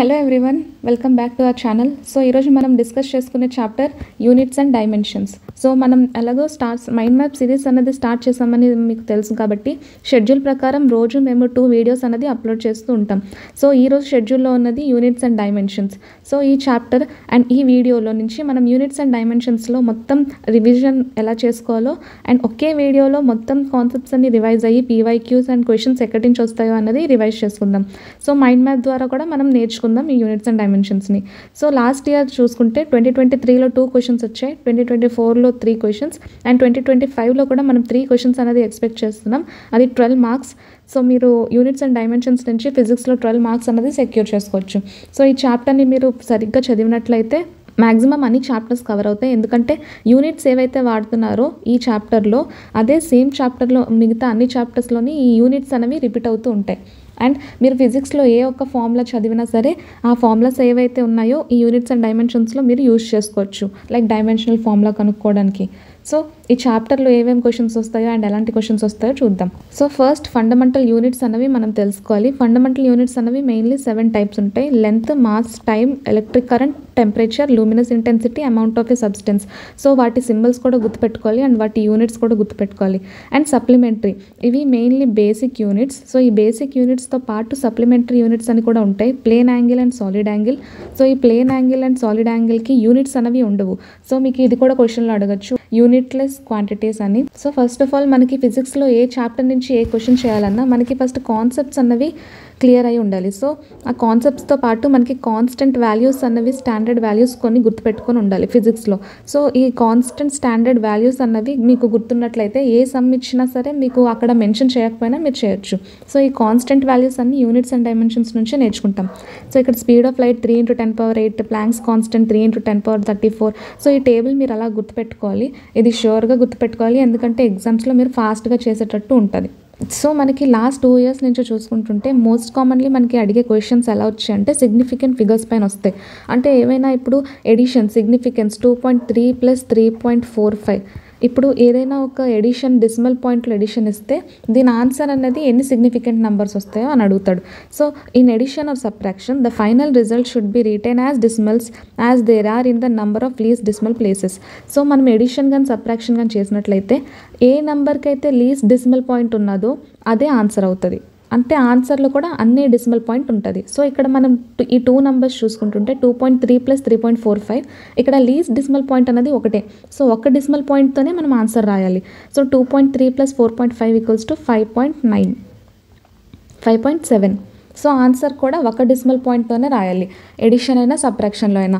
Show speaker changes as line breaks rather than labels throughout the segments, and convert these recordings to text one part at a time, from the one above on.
Hello everyone, welcome back to our channel. So ఈరోజు మనం discuss చేసుకునే chapter units and dimensions. So మనం ఎలాగో మైండ్ మ్యాప్ సిరీస్ అనేది స్టార్ట్ చేసామని మీకు తెలుసు కాబట్టి షెడ్యూల్ ప్రకారం రోజు మేము 2 వీడియోస్ అనేది అప్లోడ్ చేస్తూ ఉంటాం. సో ఈరోజు షెడ్యూల్లో ఉన్నది యూనిట్స్ అండ్ డైమెన్షన్స్. సో ఈ చాప్టర్ అండ్ ఈ వీడియోలో నుంచి మనం యూనిట్స్ అండ్ డైమెన్షన్స్లో మొత్తం రివిజన్ ఎలా చేసుకోవాలో అండ్ ఒకే వీడియోలో మొత్తం కాన్సెప్ట్స్ అన్ని రివైజ్ అయ్యి పీవైక్యూస్ అండ్ క్వశ్చన్స్ ఎక్కడి నుంచి వస్తాయో అన్నది రివైజ్ చేసుకుందాం. సో మైండ్ మ్యాప్ ద్వారా కూడా మనం నేర్చుకుందాం ఈ యూనిట్స్ అండ్ డైమెన్షన్స్ని. సో లాస్ట్ ఇయర్ చూసుకుంటే 2023లో 2 క్వశ్చన్స్ వచ్చాయి, 2024లో 3 క్వశ్చన్స్ అండ్ 2025లో కూడా మనం 3 క్వశ్చన్స్ అనేది ఎక్స్పెక్ట్ చేస్తున్నాం. అది 12 మార్క్స్. సో మీరు యూనిట్స్ అండ్ డైమెన్షన్స్ నుంచి ఫిజిక్స్లో 12 మార్క్స్ అనేది సెక్యూర్ చేసుకోవచ్చు. సో ఈ చాప్టర్ని మీరు సరిగ్గా చదివినట్లయితే మ్యాక్సిమం అన్ని చాప్టర్స్ కవర్ అవుతాయి. ఎందుకంటే యూనిట్స్ ఏవైతే వాడుతున్నారో ఈ చాప్టర్లో అదే సేమ్ చాప్టర్లో మిగతా అన్ని చాప్టర్స్లోని ఈ యూనిట్స్ అనేవి రిపీట్ అవుతూ ఉంటాయి. అండ్ మీరు ఫిజిక్స్లో ఏ ఒక్క ఫార్ములా చదివినా సరే ఆ ఫార్ములాస్ ఏవైతే ఉన్నాయో ఈ యూనిట్స్ అండ్ డైమెన్షన్స్లో మీరు యూజ్ చేసుకోవచ్చు, లైక్ డైమెన్షనల్ ఫార్ములా కనుక్కోవడానికి. సో ఈ చాప్టర్లో ఏమేమి క్వశ్చన్స్ వస్తాయో అండ్ ఎలాంటి క్వశ్చన్స్ వస్తాయో చూద్దాం. సో ఫస్ట్ ఫండమెంటల్ యూనిట్స్ అనేవి మనం తెలుసుకోవాలి. ఫండమెంటల్ యూనిట్స్ అనేవి మెయిన్లీ 7 టైప్స్ ఉంటాయి: length, mass, time, electric current, temperature, luminous intensity, amount of a substance. So వాటి సింబల్స్ కూడా గుర్తుపెట్టుకోవాలి అండ్ వాటి యూనిట్స్ కూడా గుర్తుపెట్టుకోవాలి. అండ్ సప్లిమెంటరీ, ఇవి మెయిన్లీ బేసిక్ యూనిట్స్. సో ఈ బేసిక్ యూనిట్స్తో పాటు సప్లిమెంటరీ యూనిట్స్ అని కూడా ఉంటాయి: plane angle and solid angle. So ఈ ప్లేన్ యాంగిల్ అండ్ సాలిడ్ యాంగిల్కి యూనిట్స్ అనేవి ఉండవు. సో మీకు ఇది కూడా క్వశ్చన్లో అడగచ్చు, యూనిట్లెస్ క్వాంటిటీస్ అని. సో ఫస్ట్ ఆఫ్ ఆల్ మనకి ఫిజిక్స్లో ఏ చాప్టర్ నుంచి ఏ క్వశ్చన్ చేయాలన్నా మనకి ఫస్ట్ కాన్సెప్ట్స్ అన్నవి క్లియర్ అయి ఉండాలి. సో ఆ కాన్సెప్ట్స్తో పాటు మనకి కాన్స్టెంట్ వాల్యూస్ అన్నవి, స్టాండర్డ్ వాల్యూస్ కొన్ని గుర్తుపెట్టుకొని ఉండాలి ఫిజిక్స్లో. సో ఈ కాన్స్టెంట్ స్టాండర్డ్ వాల్యూస్ అన్నవి మీకు గుర్తున్నట్లయితే ఏ సమ్ ఇచ్చినా సరే మీకు అక్కడ మెన్షన్ చేయకపోయినా మీరు చేయొచ్చు. సో ఈ కాన్స్టెంట్ వాల్యూస్ అన్ని యూనిట్స్ అండ్ డైమెన్షన్స్ నుంచే నేర్చుకుంటాం. సో ఇక్కడ speed of light 3 × 10⁸, planks constant 3 × 10�34. So ఈ టేబుల్ మీరు అలా గుర్తుపెట్టుకోవాలి. ఇది ష్యూర్గా గుర్తుపెట్టుకోవాలి, ఎందుకంటే ఎగ్జామ్స్లో మీరు ఫాస్ట్గా చేసేటట్టు ఉంటుంది. సో మనకి లాస్ట్ 2 ఇయర్స్ నుంచి చూసుకుంటుంటే మోస్ట్ కామన్లీ మనకి అడిగే క్వశ్చన్స్ ఎలా వచ్చాయి అంటే సిగ్నిఫికెంట్ ఫిగర్స్ పైన వస్తాయి. అంటే ఏవైనా ఇప్పుడు ఎడిషన్ సిగ్నిఫికెన్స్ 2.3 + 3.45. ఇప్పుడు ఏదైనా ఒక ఎడిషన్ డెసిమల్ పాయింట్లో ఎడిషన్ ఇస్తే దీని ఆన్సర్ అనేది ఎన్ని సిగ్నిఫికెంట్ నెంబర్స్ వస్తాయో అని అడుగుతాడు. So in addition or subtraction the final result should be retain as decimals as there are in the number of least decimal places. So మనం ఎడిషన్ కానీ సబ్ట్రాక్షన్ కానీ చేసినట్లయితే ఏ నెంబర్కి అయితే లీస్ట్ డెసిమల్ పాయింట్ ఉన్నదో అదే ఆన్సర్ అవుతుంది. అంటే ఆన్సర్లో కూడా అన్ని డెసిమల్ పాయింట్ ఉంటుంది. సో ఇక్కడ మనం ఈ 2 నెంబర్స్ చూసుకుంటుంటే 2.3 + 3.45, ఇక్కడ లీస్ట్ డెసిమల్ పాయింట్ అనేది ఒకటే. సో ఒక డెసిమల్ పాయింట్తోనే మనం ఆన్సర్ రాయాలి. సో 2.3 + 4.5 = 5.9, 5.7. సో ఆన్సర్ కూడా ఒక డెసిమల్ పాయింట్తోనే రాయాలి, ఎడిషన్ అయినా సబ్ట్రాక్షన్లో అయినా.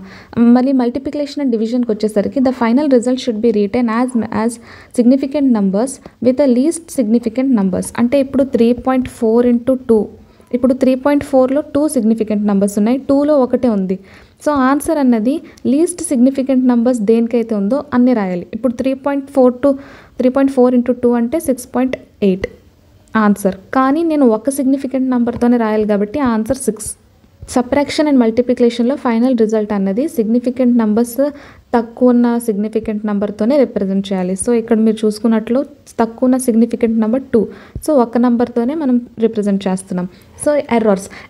మళ్ళీ మల్టిప్లికేషన్ అండ్ డివిజన్కి వచ్చేసరికి the final result should be retain as significant numbers with the least significant numbers. అంటే ఇప్పుడు 3.4 × 2, ఇప్పుడు 3.4లో 2 సిగ్నిఫికెంట్ నెంబర్స్ ఉన్నాయి, 2లో ఒకటే ఉంది. సో ఆన్సర్ అన్నది లీస్ట్ సిగ్నిఫికెంట్ నెంబర్స్ దేనికైతే ఉందో అన్నీ రాయాలి. ఇప్పుడు 3.4 × 2 అంటే 6.8 ఆన్సర్. కానీ నేను ఒక సిగ్నిఫికెంట్ నెంబర్తోనే రాయాలి కాబట్టి ఆన్సర్ 6. సబ్ట్రాక్షన్ అండ్ మల్టిప్లికేషన్లో ఫైనల్ రిజల్ట్ అన్నది సిగ్నిఫికెంట్ నెంబర్స్ తక్కువ ఉన్న సిగ్నిఫికెంట్ నెంబర్తోనే రిప్రజెంట్ చేయాలి. సో ఇక్కడ మీరు చూసుకున్నట్లు తక్కువ ఉన్న సిగ్నిఫికెంట్ నెంబర్ 2. సో ఒక నెంబర్తోనే మనం రిప్రజెంట్ చేస్తున్నాం. సో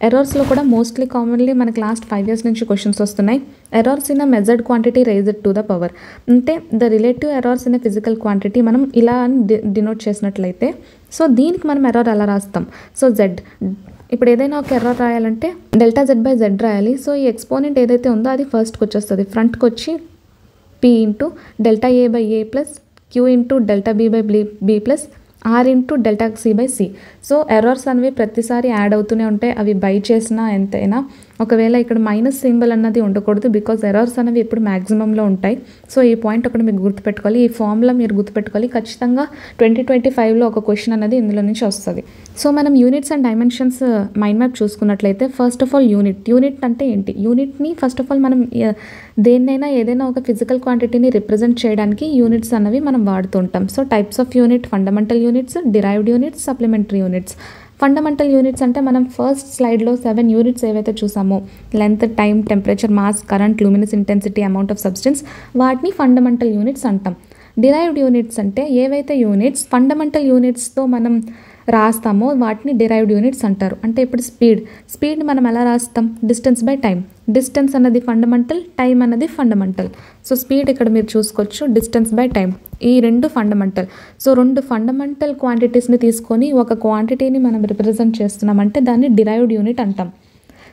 ఎర్రర్స్లో కూడా మోస్ట్లీ కామన్లీ మనకి లాస్ట్ 5 ఇయర్స్ నుంచి క్వశ్చన్స్ వస్తున్నాయి. Errors in a measured quantity raised to the power. అంటే the relative errors in a physical quantity మనం ఇలా అని డినోట్ చేసినట్లయితే సో దీనికి మనం ఎర్రర్ ఎలా రాస్తాం? సో జెడ్, ఇప్పుడు ఏదైనా ఒక ఎర్రర్ రాయాలంటే ΔZ/Z రాయాలి. సో ఈ ఎక్స్పోనెంట్ ఏదైతే ఉందో అది ఫస్ట్కి వచ్చేస్తుంది, ఫ్రంట్కి వచ్చి P × ΔA/A + Q × ΔB/B + R × ΔC/C. So errors అనేవి ప్రతిసారి యాడ్ అవుతూనే ఉంటాయి, అవి బై చేసినా ఎంతైనా. ఒకవేళ ఇక్కడ మైనస్ సింబల్ అన్నది ఉండకూడదు, బికాజ్ ఎర్రర్స్ అనేవి ఇప్పుడు మ్యాక్సిమంలో ఉంటాయి. సో ఈ పాయింట్ ఒకటి మీకు గుర్తుపెట్టుకోవాలి, ఈ ఫార్ములా మీరు గుర్తుపెట్టుకోవాలి. ఖచ్చితంగా 2025లో ఒక క్వశ్చన్ అనేది ఇందులో నుంచి వస్తుంది. సో మనం units and dimensions mind map చూసుకున్నట్లయితే ఫస్ట్ ఆఫ్ ఆల్ యూనిట్ అంటే ఏంటి? యూనిట్ని ఫస్ట్ ఆఫ్ ఆల్ మనం దేన్నైనా ఏదైనా ఒక ఫిజికల్ క్వాంటిటీని రిప్రజెంట్ చేయడానికి యూనిట్స్ అన్నవి మనం వాడుతుంటాం. So types of unit: fundamental units, derived units, supplementary units. Fundamental units అంటే మనం ఫస్ట్ స్లైడ్లో 7 యూనిట్స్ ఏవైతే చూసామో, length, time, temperature, mass, current, luminous intensity, amount of substance, వాటిని ఫండమెంటల్ యూనిట్స్ అంటాం. డిరైవ్డ్ యూనిట్స్ అంటే ఏవైతే యూనిట్స్ ఫండమెంటల్ యూనిట్స్తో మనం రాస్తామో వాటిని డిరైవ్డ్ యూనిట్స్ అంటారు. అంటే ఇప్పుడు స్పీడ్ మనం ఎలా రాస్తాం? Distance by time. డిస్టెన్స్ అన్నది ఫండమెంటల్, టైం అన్నది ఫండమెంటల్. సో స్పీడ్ ఇక్కడ మీరు చూసుకోవచ్చు, డిస్టెన్స్ బై టైం, ఈ రెండు ఫండమెంటల్. సో రెండు ఫండమెంటల్ క్వాంటిటీస్ని తీసుకొని ఒక క్వాంటిటీని మనం రిప్రజెంట్ చేస్తున్నామంటే దాన్ని డిరైవ్డ్ యూనిట్ అంటాం.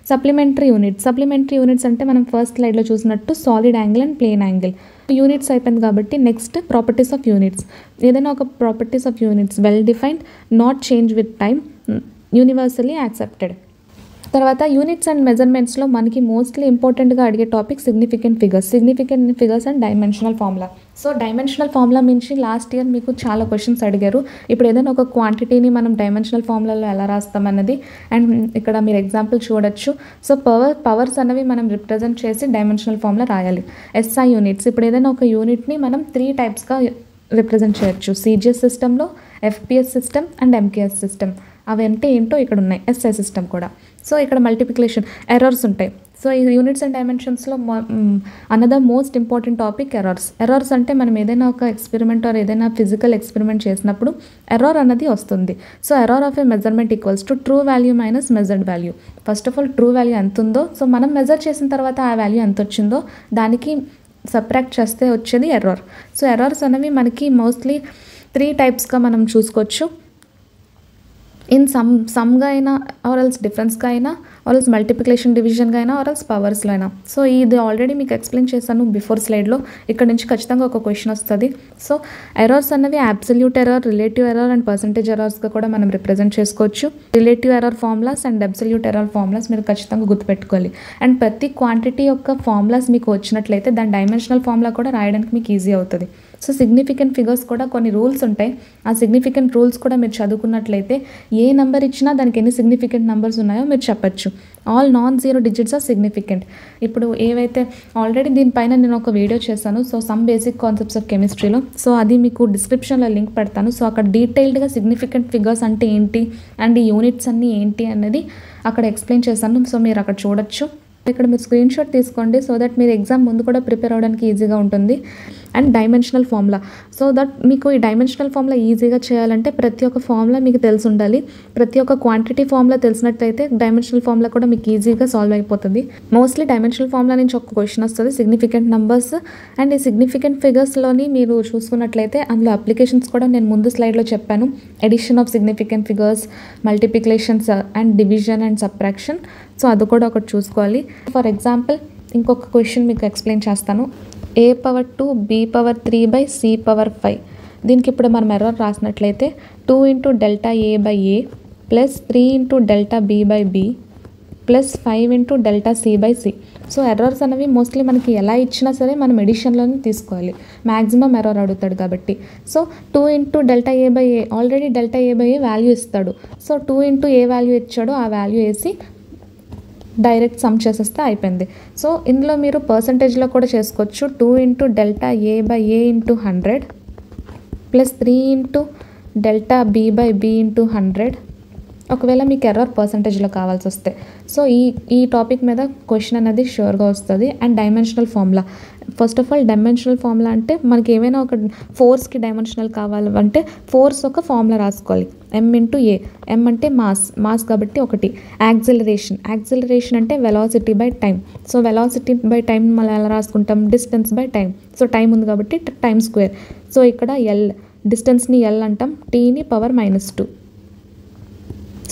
సప్లిమెంటరీ యూనిట్స్ అంటే మనం ఫస్ట్ స్లైడ్లో చూసినట్టు solid angle and plane angle. Units అయిపోయింది కాబట్టి నెక్స్ట్ ప్రాపర్టీస్ ఆఫ్ యూనిట్స్. ఏదైనా ఒక properties of units well defined, not change with time, universally accepted. తర్వాత యూనిట్స్ అండ్ మెజర్మెంట్స్లో మనకి మోస్ట్లీ ఇంపార్టెంట్గా అడిగే topic significant figures and dimensional formula. So dimensional formula నుంచి last year మీకు చాలా క్వశ్చన్స్ అడిగారు. ఇప్పుడు ఏదైనా ఒక క్వాంటిటీని మనం డైమెన్షనల్ ఫార్ములాలో ఎలా రాస్తామన్నది, అండ్ ఇక్కడ మీరు ఎగ్జాంపుల్ చూడొచ్చు. సో పవర్స్ అనేవి మనం రిప్రజెంట్ చేసి డైమెన్షనల్ ఫార్ములా రాయాలి. ఎస్ఐ యూనిట్స్, ఇప్పుడు ఏదైనా ఒక యూనిట్ని మనం 3 టైప్స్గా రిప్రజెంట్ చేయొచ్చు. సిజిఎస్ సిస్టంలో, FPS system and MKS system. అవి అంటే ఏంటో ఇక్కడ ఉన్నాయి. ఎస్ఐ సిస్టమ్ కూడా. సో ఇక్కడ మల్టిప్లికేషన్ ఎర్రర్స్ ఉంటాయి. సో ఈ యూనిట్స్ అండ్ డైమెన్షన్స్లో another most important topic errors అంటే మనం ఏదైనా ఒక ఎక్స్పెరిమెంట్ ఆర్ ఏదైనా ఫిజికల్ ఎక్స్పెరిమెంట్ చేసినప్పుడు ఎర్రర్ అన్నది వస్తుంది. So error of a measurement equals to true value minus measured value. First of all true value ఎంత ఉందో, సో మనం మెజర్ చేసిన తర్వాత ఆ వాల్యూ ఎంత వచ్చిందో దానికి సబ్ట్రాక్ట్ చేస్తే వచ్చేది ఎర్రర్. సో ఎర్రర్స్ అనేవి మనకి మోస్ట్లీ 3 టైప్స్గా మనం చూసుకోవచ్చు. ఇన్ సమ్గా అయినా, ఆర్ఎల్స్ డిఫరెన్స్గా అయినా, ఆర్ఎల్స్ మల్టిప్లికేషన్ డివిజన్గా అయినా, ఆర్ఎల్స్ పవర్స్లో అయినా. సో ఇది ఆల్రెడీ మీకు ఎక్స్ప్లెయిన్ చేశాను బిఫోర్ స్లైడ్లో. ఇక్కడ నుంచి ఖచ్చితంగా ఒక క్వశ్చన్ వస్తుంది. సో ఎర్రర్స్ అనేవి absolute error, relative error and percentage ఎర్రర్స్గా కూడా మనం రిప్రజెంట్ చేసుకోవచ్చు. Relative error formulas and absolute error formulas మీరు ఖచ్చితంగా గుర్తుపెట్టుకోవాలి. అండ్ ప్రతి క్వాంటిటీ యొక్క ఫార్ములాస్ మీకు వచ్చినట్లయితే దాని డైమెన్షనల్ ఫార్ములా కూడా రాయడానికి మీకు ఈజీ అవుతుంది. సో సిగ్నిఫికెంట్ ఫిగర్స్ కూడా కొన్ని రూల్స్ ఉంటాయి. ఆ సిగ్నిఫికెంట్ రూల్స్ కూడా మీరు చదువుకున్నట్లయితే ఏ నెంబర్ ఇచ్చినా దానికి ఎన్ని సిగ్నిఫికెంట్ నెంబర్స్ ఉన్నాయో మీరు చెప్పచ్చు. All non zero digits are significant. ఇప్పుడు ఏవైతే ఆల్రెడీ దీనిపైన నేను ఒక వీడియో చేశాను. So some basic concepts of కెమిస్ట్రీలో. సో అది మీకు డిస్క్రిప్షన్లో లింక్ పెడతాను. సో అక్కడ డీటెయిల్డ్గా సిగ్నిఫికెంట్ ఫిగర్స్ అంటే ఏంటి అండ్ ఈ యూనిట్స్ అన్నీ ఏంటి అనేది అక్కడ ఎక్స్ప్లెయిన్ చేశాను. సో మీరు అక్కడ చూడొచ్చు. ఇక్కడ మీరు స్క్రీన్ షాట్ తీసుకోండి సో దట్ మీరు ఎగ్జామ్ ముందు కూడా ప్రిపేర్ అవ్వడానికి ఈజీగా ఉంటుంది. And dimensional formula, so that మీకు ఈ డైమెన్షనల్ ఫార్ములా ఈజీగా చేయాలంటే ప్రతి ఒక్క ఫార్ములా మీకు తెలిసి ఉండాలి. ప్రతి ఒక్క క్వాంటిటీ ఫార్ములా తెలిసినట్లయితే డైమెన్షనల్ ఫార్ములా కూడా మీకు ఈజీగా సాల్వ్ అయిపోతుంది. మోస్ట్లీ డైమెన్షనల్ ఫార్ములా నుంచి ఒక క్వశ్చన్ వస్తుంది, సిగ్నిఫికెంట్ నెంబర్స్. అండ్ ఈ సిగ్నిఫికెంట్ ఫిగర్స్లోని మీరు చూసుకున్నట్లయితే అందులో అప్లికేషన్స్ కూడా నేను ముందు స్లైడ్లో చెప్పాను. Addition of significant figures, multiplications and division and subtraction. So అది కూడా ఒకటి చూసుకోవాలి. ఫర్ ఎగ్జాంపుల్ ఇంకొక క్వశ్చన్ మీకు ఎక్స్ప్లెయిన్ చేస్తాను. a⁴ b⁴ దీనికి ఇప్పుడు మనం ఎర్రర్ రాసినట్లయితే 2 × Δa/a plus 3 × Δb/b plus 5 × Δc/c. So errors అనేవి మోస్ట్లీ మనకి ఎలా ఇచ్చినా సరే మనం ఎడిషన్లోనే తీసుకోవాలి. మ్యాక్సిమం ఎర్రర్ అడుగుతాడు కాబట్టి. So 2 × Δa/a, already Δa/a value ఇస్తాడు. సో 2 × ఏ వాల్యూ ఇచ్చాడో ఆ వాల్యూ వేసి డైరెక్ట్ సమ్ చేసేస్తే అయిపోయింది. సో ఇందులో మీరు పర్సంటేజ్లో కూడా చేసుకోవచ్చు. 2 × Δa/a × 100 ప్లస్ 3 × Δb/b × 100. ఒకవేళ మీకు ఎర్రర్ పర్సంటేజ్లో కావాల్సి వస్తే. సో ఈ టాపిక్ మీద క్వశ్చన్ అనేది షూర్గా వస్తుంది. And dimensional formula, first of all dimensional formula అంటే మనకి ఏమైనా ఒక ఫోర్స్కి డైమెన్షనల్ కావాలంటే ఫోర్స్ ఒక ఫార్ములా రాసుకోవాలి. m/a, m అంటే మాస్ కాబట్టి 1. యాక్సిలరేషన్ అంటే velocity by time. So velocity by time మళ్ళీ ఎలా రాసుకుంటాం? Distance by time. So time ఉంది కాబట్టి టైమ్ స్క్వేర్. సో ఇక్కడ డిస్టెన్స్ని L అంటాం, టీని పవర్ -2.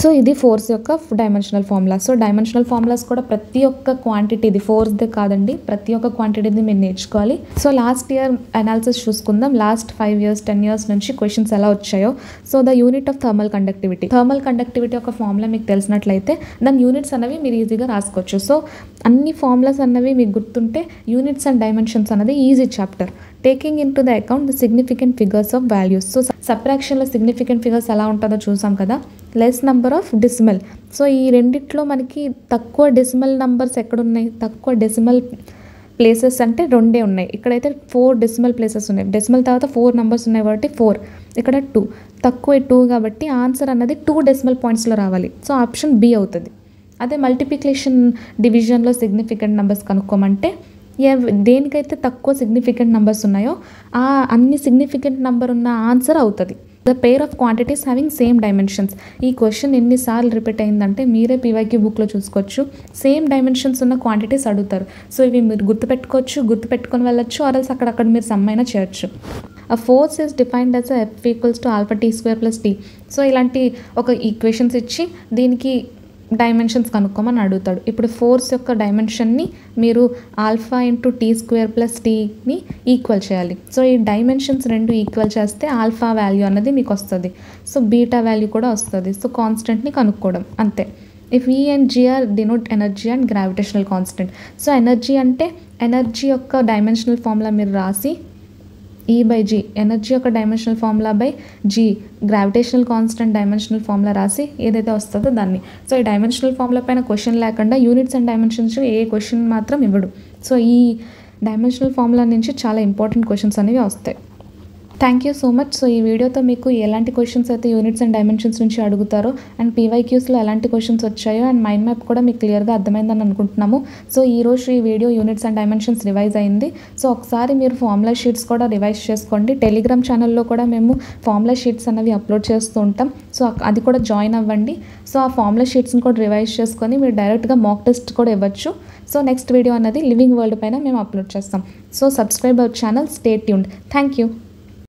సో ఇది ఫోర్స్ యొక్క dimensional formula. So dimensional formulas కూడా ప్రతి ఒక్క క్వాంటిటీది, ఫోర్స్దే కాదండి, ప్రతి ఒక్క క్వాంటిటీది మీరు నేర్చుకోవాలి. సో లాస్ట్ ఇయర్ అనాలిసిస్ చూసుకుందాం. లాస్ట్ 5 years 10 years నుంచి క్వశ్చన్స్ ఎలా వచ్చాయో. So the unit of thermal conductivity ఒక ఫార్ములా మీకు తెలిసినట్లయితే దాని యూనిట్స్ అనేవి మీరు ఈజీగా రాసుకోవచ్చు. సో అన్ని ఫార్ములాస్ అన్నవి మీకు గుర్తుంటే యూనిట్స్ అండ్ డైమెన్షన్స్ అనేది easy chapter. Taking in to the account the significant figures of values. So సబ్ట్రాక్షన్లో సిగ్నిఫికెంట్ ఫిగర్స్ ఎలా ఉంటుందో చూసాం కదా. Less number of decimal. So ఈ రెండిట్లో మనకి తక్కువ డెసిమల్ నెంబర్స్ ఎక్కడున్నాయి? తక్కువ డెసిమల్ ప్లేసెస్ అంటే 2 ఉన్నాయి. ఇక్కడైతే 4 డెసిమల్ ప్లేసెస్ ఉన్నాయి. డెసిమల్ తర్వాత 4 నెంబర్స్ ఉన్నాయి కాబట్టి 4. ఇక్కడ 2, తక్కువ 2 కాబట్టి ఆన్సర్ అన్నది 2 డెసిమల్ పాయింట్స్లో రావాలి. సో ఆప్షన్ బి అవుతుంది. అదే మల్టిప్లికేషన్ డివిజన్లో సిగ్నిఫికెంట్ నెంబర్స్ కనుక్కోమంటే దేనికైతే తక్కువ సిగ్నిఫికెంట్ నెంబర్స్ ఉన్నాయో ఆ అన్ని సిగ్నిఫికెంట్ నెంబర్ ఉన్న ఆన్సర్ అవుతుంది. The pair of quantities having same dimensions. ఈ క్వశ్చన్ ఎన్నిసార్లు రిపీట్ అయిందంటే మీరే పీవైక్యూ బుక్లో చూసుకోవచ్చు. సేమ్ డైమెన్షన్స్ ఉన్న క్వాంటిటీస్ అడుగుతారు. సో ఇవి మీరు గుర్తుపెట్టుకొని వెళ్ళొచ్చు, ఆర్ఎల్స్ అక్కడక్కడ మీరు సమ్ అయినా చేయొచ్చు. A force is defined as a F equals to alpha t square plus t. So ఇలాంటి ఒక ఈక్వేషన్స్ ఇచ్చి దీనికి డైమెన్షన్స్ కనుక్కోమని అడుగుతాడు. ఇప్పుడు ఫోర్స్ యొక్క డైమెన్షన్ని మీరు alpha into t square plus టీని ఈక్వల్ చేయాలి. సో ఈ డైమెన్షన్స్ రెండు ఈక్వల్ చేస్తే ఆల్ఫా వాల్యూ అన్నది మీకు వస్తుంది. సో బీటా వాల్యూ కూడా వస్తుంది. సో కాన్స్టెంట్ని కనుక్కోవడం అంతే. If E and G are denote energy and gravitational constant. So energy అంటే ఎనర్జీ యొక్క డైమెన్షనల్ ఫార్ములా మీరు రాసి E by G, ఎనర్జీ యొక్క dimensional formula by G, gravitational constant dimensional formula రాసి ఏదైతే వస్తుందో దాన్ని. సో ఈ డైమెన్షనల్ ఫార్ములా పైన క్వశ్చన్ లేకుండా యూనిట్స్ అండ్ డైమెన్షన్స్ ఏ క్వశ్చన్ మాత్రం ఇవ్వడు. సో ఈ డైమెన్షనల్ ఫార్ములా నుంచి చాలా ఇంపార్టెంట్ క్వశ్చన్స్ అనేవి వస్తాయి. Thank you so much. So ఈ వీడియోతో మీకు ఎలాంటి క్వశ్చన్స్ అయితే యూనిట్స్ అండ్ డైమెన్షన్స్ నుంచి అడుగుతారో అండ్ పీవైక్యూస్లో ఎలాంటి క్వశ్చన్స్ వచ్చాయో అండ్ మైండ్ మ్యాప్ కూడా మీకు క్లియర్గా అర్థమైందని అనుకుంటున్నాము. సో ఈరోజు ఈ video units and dimensions revise అయింది. సో ఒకసారి మీరు ఫార్ములా షీట్స్ కూడా రివైజ్ చేసుకోండి. టెలిగ్రామ్ ఛానల్లో కూడా మేము ఫార్ములా షీట్స్ అనేవి అప్లోడ్ చేస్తూ ఉంటాం. సో అది కూడా జాయిన్ అవ్వండి. సో ఆ ఫార్ములా షీట్స్ని కూడా రివైజ్ చేసుకొని మీరు డైరెక్ట్గా మాక్ టెస్ట్ కూడా ఇవ్వచ్చు. సో నెక్స్ట్ వీడియో అనేది లివింగ్ వరల్డ్ పైన మేము అప్లోడ్ చేస్తాం. So subscribe our channel, stay tuned. Thank you.